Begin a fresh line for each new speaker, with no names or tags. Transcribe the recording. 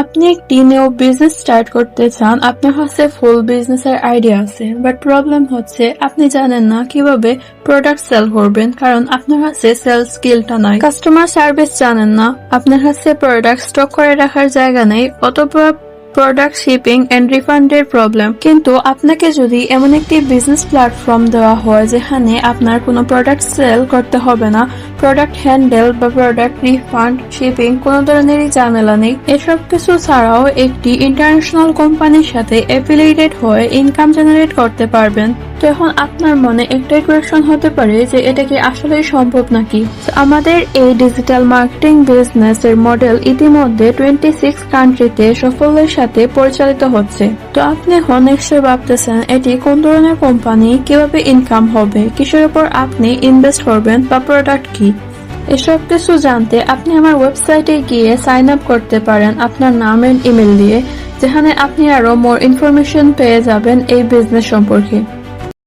আপনি একটি new business start করতে চান, আপনার কাছে ফুল বিজনেসের আইডিয়া আছে, বাট প্রবলেম হচ্ছে আপনি জানেন না কিভাবে প্রোডাক্ট সেল করবেন, কারণ আপনার কাছে সেল স্কিলটা নাই। কাস্টমার সার্ভিস জানেন না, আপনার কাছে প্রোডাক্ট স্টক করে রাখার জায়গা নেই, অথবা প্রোডাক্ট শিপিং এন্ড রিফান্ডের প্রবলেম। কিন্তু আপনাকে যদি এমন একটি বিজনেস প্ল্যাটফর্ম দেওয়া হয় যেখানে আপনার কোনো প্রোডাক্ট সেল করতে হবে না, প্রোডাক্ট হ্যান্ডেল বা প্রোডাক্ট রিফান্ড, শিপিং কোনো ধরনেরই ঝামেলা নেই, এসব কিছু ছাড়াও একটি ইন্টারন্যাশনাল কোম্পানির সাথে অ্যাফিলিয়েটেড হয়ে ইনকাম জেনারেট করতে পারবেন, তো এখন আপনার মনে একটাই কোয়েশ্চন হতে পারে যে এটা কি আসলেই সম্ভব নাকি। আমাদের এই ডিজিটাল মার্কেটিং বিজনেস এর মডেল ইতিমধ্যে 26 কান্ট্রিতে সাফল্যের সাথে পরিচালিত হচ্ছে। তো আপনি এখন নিশ্চয়ই ভাবতেছেন এটি কোন ধরনের কোম্পানি, কিভাবে ইনকাম হবে, কিসের উপর আপনি ইনভেস্ট করবেন বা প্রোডাক্ট কি। এসব কিছু জানতে আপনি আমার ওয়েবসাইটে গিয়ে সাইন আপ করতে পারেন আপনার নাম এন্ড ইমেল দিয়ে, যেখানে আপনি আরো মোর ইনফরমেশন পেয়ে যাবেন এই বিজনেস সম্পর্কে।